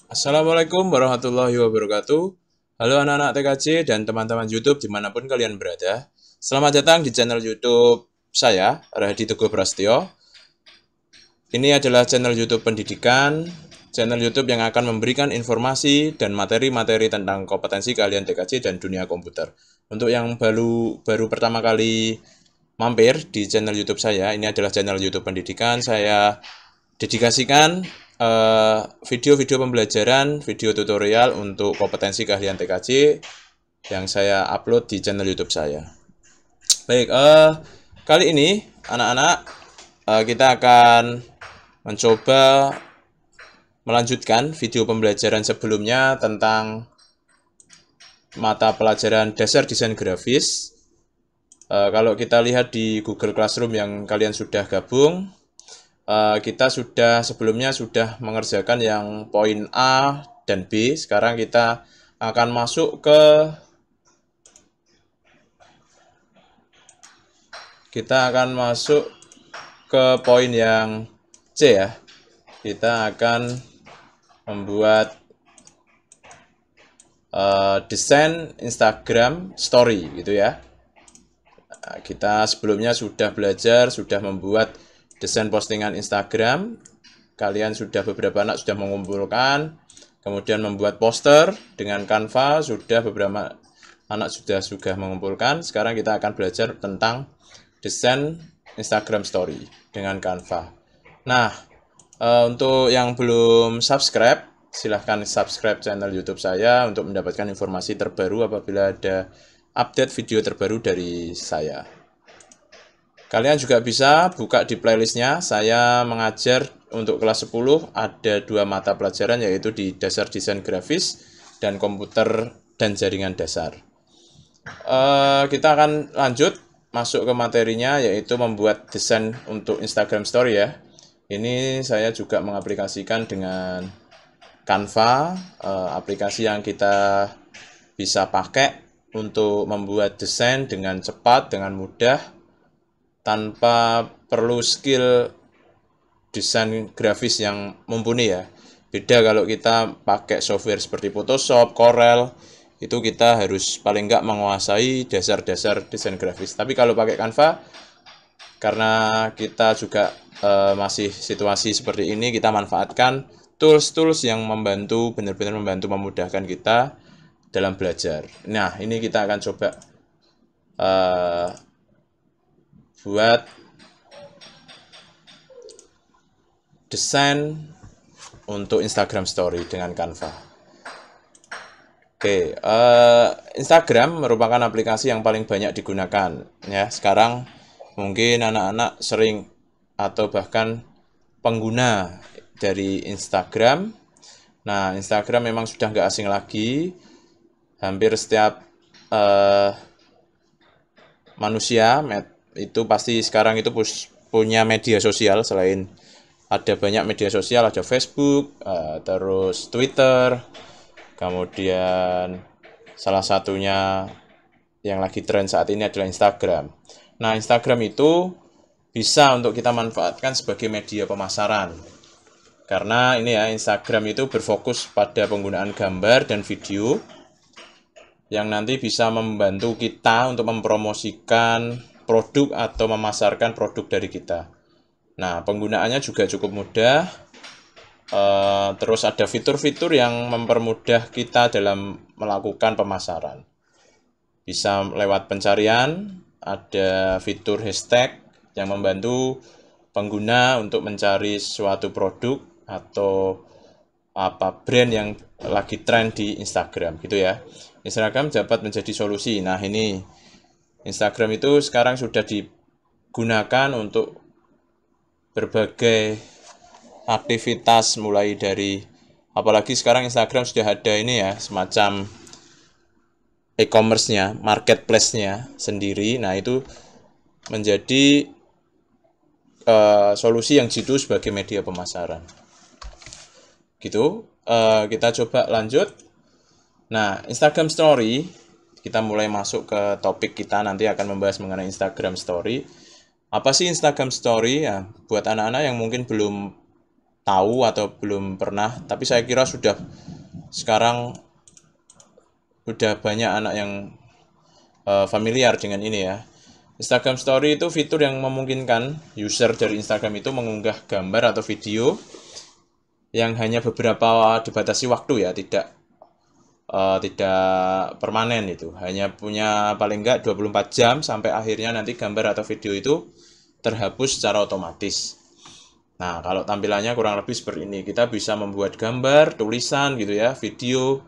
Assalamualaikum warahmatullahi wabarakatuh. Halo anak-anak TKJ dan teman-teman YouTube dimanapun kalian berada. Selamat datang di channel YouTube saya, Rahadi Teguh Prasetyo. Ini adalah channel YouTube pendidikan, channel YouTube yang akan memberikan informasi dan materi-materi tentang kompetensi kalian TKJ dan dunia komputer. Untuk yang baru pertama kali mampir di channel YouTube saya, ini adalah channel YouTube pendidikan. Saya dedikasikan video-video pembelajaran, video tutorial untuk kompetensi keahlian TKJ yang saya upload di channel YouTube saya. Baik, kali ini anak-anak kita akan mencoba melanjutkan video pembelajaran sebelumnya tentang mata pelajaran dasar desain grafis. Kalau kita lihat di Google Classroom yang kalian sudah gabung, kita sebelumnya sudah mengerjakan yang poin A dan B. Sekarang kita akan masuk ke poin yang C ya. Kita akan membuat desain Instagram Story gitu ya. Nah, kita sebelumnya sudah belajar, sudah membuat desain postingan Instagram. Kalian beberapa anak sudah mengumpulkan, kemudian membuat poster dengan Canva, beberapa anak sudah mengumpulkan. Sekarang kita akan belajar tentang desain Instagram Story dengan Canva. Nah, untuk yang belum subscribe, silahkan subscribe channel YouTube saya untuk mendapatkan informasi terbaru apabila ada update video terbaru dari saya. Kalian juga bisa buka di playlistnya. Saya mengajar untuk kelas 10 ada 2 mata pelajaran, yaitu di dasar desain grafis dan komputer dan jaringan dasar. Kita akan lanjut masuk ke materinya, yaitu membuat desain untuk Instagram Story ya. Ini saya juga mengaplikasikan dengan Canva, aplikasi yang kita bisa pakai untuk membuat desain dengan cepat, dengan mudah, tanpa perlu skill desain grafis yang mumpuni ya. Beda kalau kita pakai software seperti Photoshop, Corel, itu kita harus paling nggak menguasai dasar-dasar desain grafis. Tapi kalau pakai Canva, karena kita juga masih situasi seperti ini, kita manfaatkan tools-tools yang benar-benar membantu memudahkan kita dalam belajar. Nah, ini kita akan coba buat desain untuk Instagram Story dengan Canva. Oke, Instagram merupakan aplikasi yang paling banyak digunakan ya. Sekarang mungkin anak-anak sering atau bahkan pengguna dari Instagram. Nah, Instagram memang sudah nggak asing lagi. Hampir setiap manusia itu pasti sekarang itu punya media sosial. Selain ada banyak media sosial, ada Facebook, terus Twitter, kemudian salah satunya yang lagi tren saat ini adalah Instagram. Nah, Instagram itu bisa untuk kita manfaatkan sebagai media pemasaran. Karena ini ya, Instagram itu berfokus pada penggunaan gambar dan video yang nanti bisa membantu kita untuk mempromosikan produk atau memasarkan produk dari kita. Nah, penggunaannya juga cukup mudah. Terus ada fitur-fitur yang mempermudah kita dalam melakukan pemasaran. Bisa lewat pencarian, ada fitur hashtag yang membantu pengguna untuk mencari suatu produk atau brand yang lagi tren di Instagram gitu ya. Instagram dapat menjadi solusi. Nah, ini Instagram itu sekarang sudah digunakan untuk berbagai aktivitas, mulai dari, apalagi sekarang Instagram sudah ada ini ya, semacam e-commerce-nya, marketplace-nya sendiri. Nah, itu menjadi solusi yang jitu sebagai media pemasaran. Gitu, kita coba lanjut. Nah, Instagram Story, kita mulai masuk ke topik kita, nanti akan membahas mengenai Instagram Story. Apa sih Instagram Story? Ya, buat anak-anak yang mungkin belum tahu atau belum pernah, tapi saya kira sekarang sudah banyak anak yang familiar dengan ini ya. Instagram Story itu fitur yang memungkinkan user dari Instagram itu mengunggah gambar atau video yang hanya beberapa dibatasi waktu ya, tidak permanen itu. Hanya punya paling enggak 24 jam sampai akhirnya nanti gambar atau video itu terhapus secara otomatis. Nah, kalau tampilannya kurang lebih seperti ini. Kita bisa membuat gambar, tulisan gitu ya, video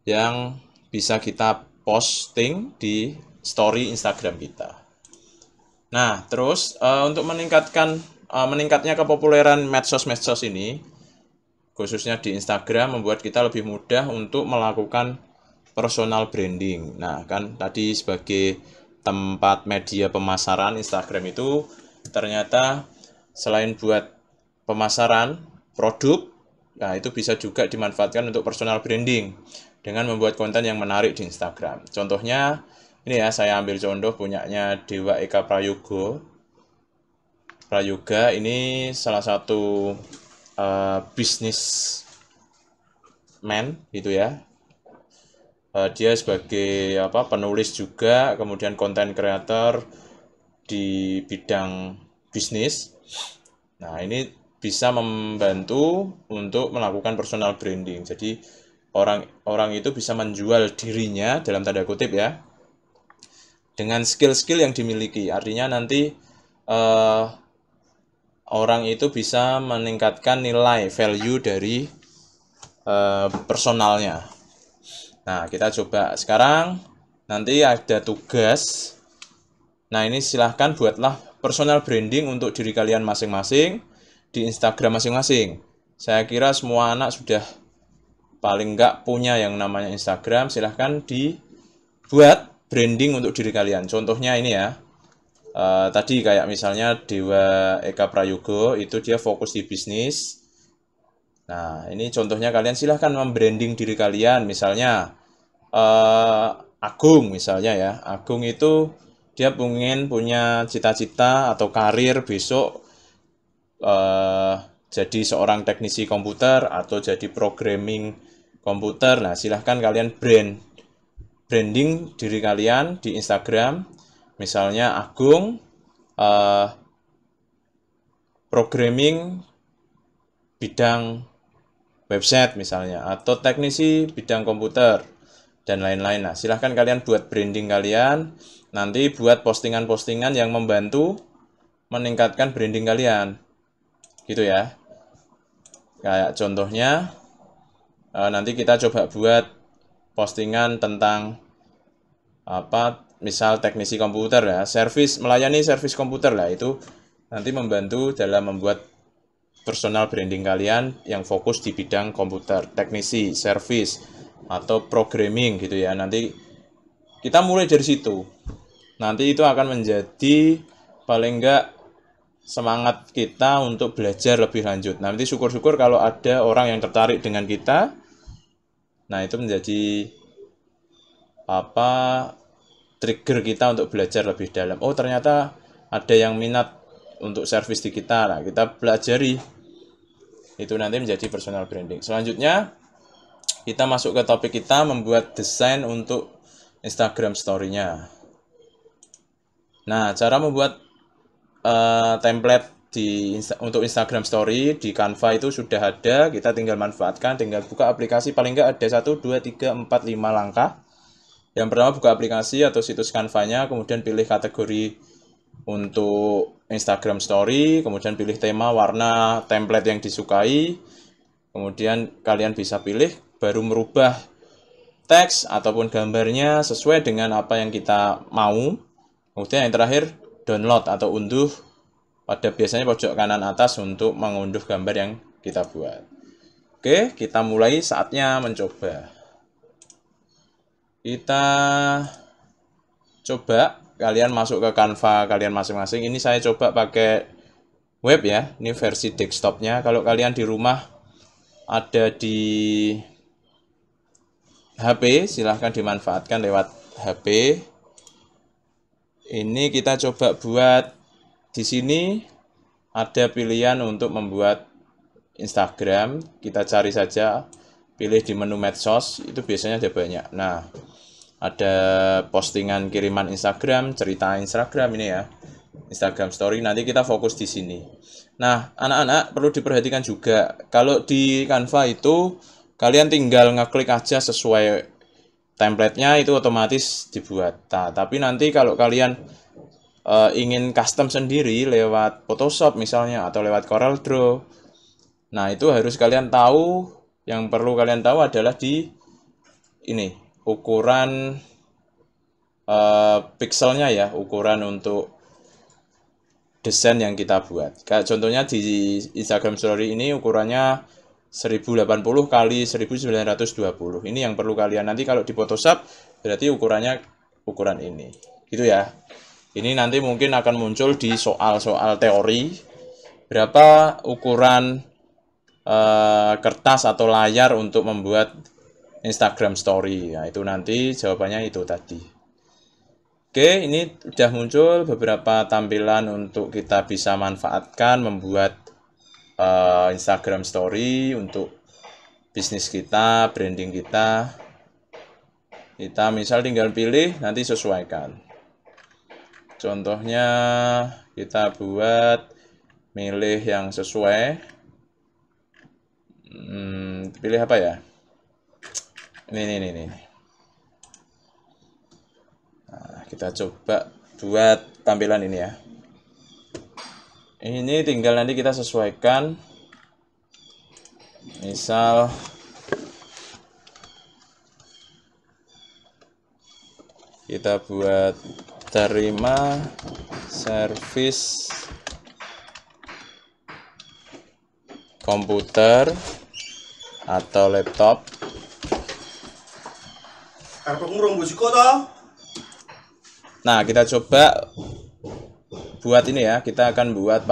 yang bisa kita posting di story Instagram kita. Nah, terus untuk meningkatnya kepopuleran medsos-medsos ini, khususnya di Instagram, membuat kita lebih mudah untuk melakukan personal branding. Nah, kan tadi sebagai tempat media pemasaran, Instagram itu ternyata selain buat pemasaran produk, nah itu bisa juga dimanfaatkan untuk personal branding dengan membuat konten yang menarik di Instagram. Contohnya ini ya, saya ambil contoh punyanya Dewa Eka Prayoga. Ini salah satu businessman gitu ya. Dia sebagai penulis juga, kemudian content creator di bidang bisnis. Nah, ini bisa membantu untuk melakukan personal branding. Jadi orang itu bisa menjual dirinya dalam tanda kutip ya, dengan skill-skill yang dimiliki. Artinya nanti orang itu bisa meningkatkan nilai value dari personalnya. Nah, kita coba sekarang. Nanti ada tugas. Nah, ini silahkan buatlah personal branding untuk diri kalian masing-masing di Instagram masing-masing. Saya kira semua anak sudah paling enggak punya yang namanya Instagram. Silahkan dibuat branding untuk diri kalian. Contohnya ini ya. Tadi kayak misalnya Dewa Eka Prayoga itu dia fokus di bisnis. Nah, ini contohnya kalian silahkan membranding diri kalian. Misalnya Agung misalnya ya. Agung itu dia pengen punya cita-cita atau karir besok jadi seorang teknisi komputer atau jadi programming komputer. Nah, silahkan kalian branding diri kalian di Instagram. Misalnya Agung programming bidang website misalnya, atau teknisi bidang komputer dan lain-lain. Nah, silahkan kalian buat branding kalian, nanti buat postingan-postingan yang membantu meningkatkan branding kalian gitu ya. Kayak contohnya nanti kita coba buat postingan tentang misal teknisi komputer ya, melayani servis komputer lah, itu nanti membantu dalam membuat personal branding kalian yang fokus di bidang komputer, teknisi, servis, atau programming gitu ya. Nanti kita mulai dari situ. Nanti itu akan menjadi paling enggak semangat kita untuk belajar lebih lanjut. Nanti syukur-syukur kalau ada orang yang tertarik dengan kita. Nah, itu menjadi trigger kita untuk belajar lebih dalam. Oh, ternyata ada yang minat untuk servis di kita. Nah, kita pelajari. Itu nanti menjadi personal branding. Selanjutnya, kita masuk ke topik kita membuat desain untuk Instagram story-nya. Nah, cara membuat template untuk Instagram story di Canva itu sudah ada. Kita tinggal manfaatkan, tinggal buka aplikasi. Paling nggak ada 1, 2, 3, 4, 5 langkah. Yang pertama, buka aplikasi atau situs Canva-nya, kemudian pilih kategori untuk Instagram Story, kemudian pilih tema, warna, template yang disukai, kemudian kalian bisa pilih, baru merubah teks ataupun gambarnya sesuai dengan apa yang kita mau. Kemudian yang terakhir, download atau unduh pada biasanya pojok kanan atas untuk mengunduh gambar yang kita buat. Oke, kita mulai, saatnya mencoba. Kita coba kalian masuk ke Canva kalian masing-masing. Ini saya coba pakai web ya. Ini versi desktopnya. Kalau kalian di rumah ada di HP, silahkan dimanfaatkan lewat HP. Ini kita coba buat di sini ada pilihan untuk membuat Instagram, kita cari saja, pilih di menu medsos, itu biasanya ada banyak. Nah, ada postingan kiriman Instagram, cerita Instagram ini ya, Instagram Story. Nanti kita fokus di sini. Nah, anak-anak perlu diperhatikan juga, kalau di Canva itu kalian tinggal ngeklik aja sesuai template-nya, itu otomatis dibuat. Nah, tapi nanti kalau kalian ingin custom sendiri lewat Photoshop misalnya atau lewat Corel Draw, nah itu harus kalian tahu, yang perlu kalian tahu adalah di ini ukuran pixelnya ya, ukuran untuk desain yang kita buat. Kayak contohnya di Instagram Story ini ukurannya 1080 kali 1920. Ini yang perlu kalian, nanti kalau di Photoshop berarti ukurannya ukuran ini. Gitu ya. Ini nanti mungkin akan muncul di soal-soal teori berapa ukuran kertas atau layar untuk membuat Instagram Story. Nah, itu nanti jawabannya itu tadi. Oke, ini sudah muncul beberapa tampilan untuk kita bisa manfaatkan membuat Instagram Story untuk bisnis kita, branding kita. Kita misal tinggal pilih, nanti sesuaikan. Contohnya kita buat milih yang sesuai. Pilih apa ya? Ini. Nah, kita coba buat tampilan ini ya. Ini tinggal nanti kita sesuaikan. Misal kita buat terima servis komputer atau laptop. Nah, kita coba buat ini ya. Kita akan buat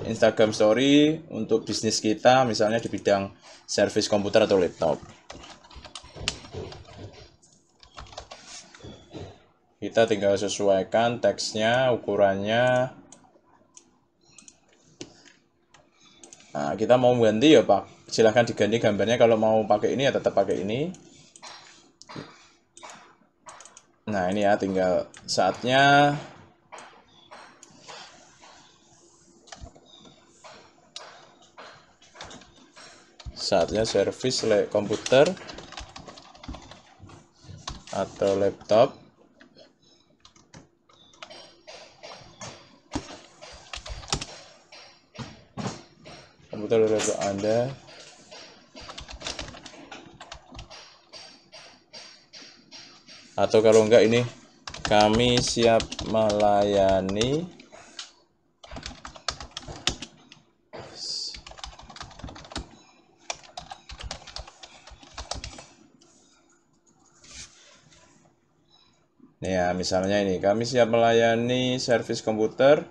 Instagram Story untuk bisnis kita, misalnya di bidang servis komputer atau laptop. Kita tinggal sesuaikan teksnya, ukurannya. Nah, kita mau ganti ya Pak, silahkan diganti gambarnya. Kalau mau pakai ini ya tetap pakai ini. Nah, ini ya, tinggal saatnya servis komputer atau laptop. Komputer atau laptop Anda. Atau kalau enggak ini, kami siap melayani ya, misalnya ini, kami siap melayani servis komputer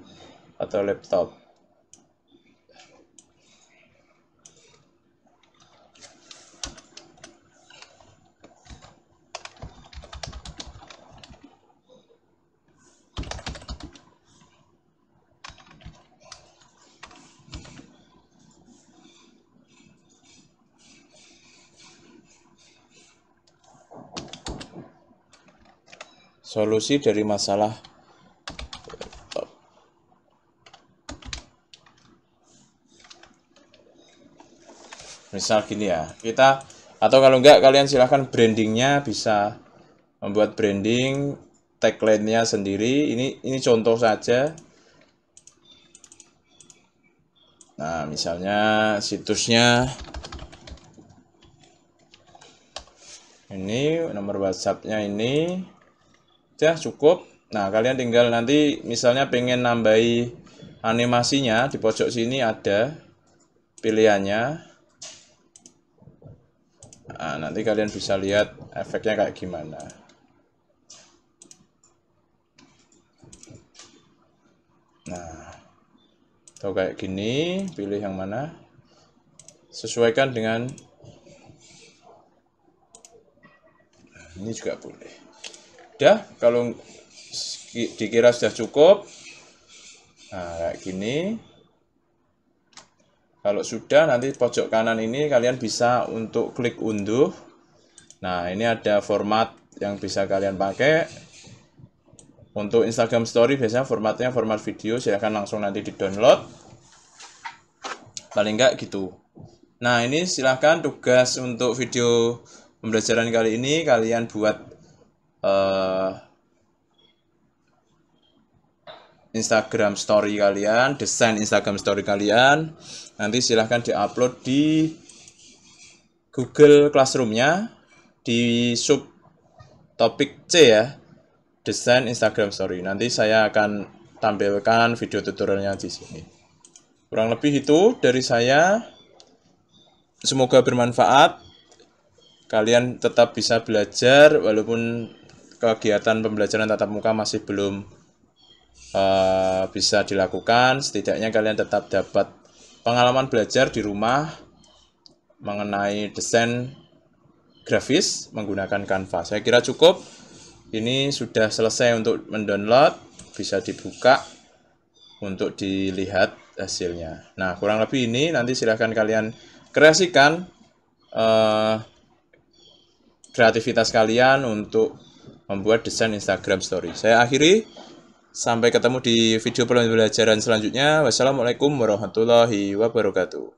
atau laptop. Solusi dari masalah laptop. Misal gini ya, kita, atau kalau enggak kalian silahkan brandingnya bisa membuat branding tagline-nya sendiri. Ini contoh saja. Nah, misalnya situsnya ini, nomor WhatsApp-nya ini, udah cukup. Nah, kalian tinggal nanti misalnya pengen nambahi animasinya, di pojok sini ada pilihannya. Nah, nanti kalian bisa lihat efeknya kayak gimana. Nah, atau kayak gini, pilih yang mana, sesuaikan dengan ini juga boleh. Udah, kalau dikira sudah cukup, nah kayak gini. Kalau sudah, nanti pojok kanan ini kalian bisa untuk klik unduh. Nah, ini ada format yang bisa kalian pakai. Untuk Instagram Story biasanya formatnya format video, silahkan langsung nanti di-download. Paling enggak gitu. Nah, ini silahkan tugas untuk video pembelajaran kali ini kalian buat Instagram Story kalian, desain Instagram Story kalian. Nanti silahkan diupload di Google Classroom-nya di sub topik C ya, desain Instagram Story. Nanti saya akan tampilkan video tutorialnya di sini. Kurang lebih itu dari saya. Semoga bermanfaat. Kalian tetap bisa belajar walaupun kegiatan pembelajaran tatap muka masih belum bisa dilakukan. Setidaknya kalian tetap dapat pengalaman belajar di rumah mengenai desain grafis menggunakan Canva. Saya kira cukup. Ini sudah selesai untuk mendownload, bisa dibuka untuk dilihat hasilnya. Nah, kurang lebih ini, nanti silahkan kalian kreasikan kreativitas kalian untuk membuat desain Instagram Story. Saya akhiri, sampai ketemu di video pembelajaran selanjutnya. Wassalamualaikum warahmatullahi wabarakatuh.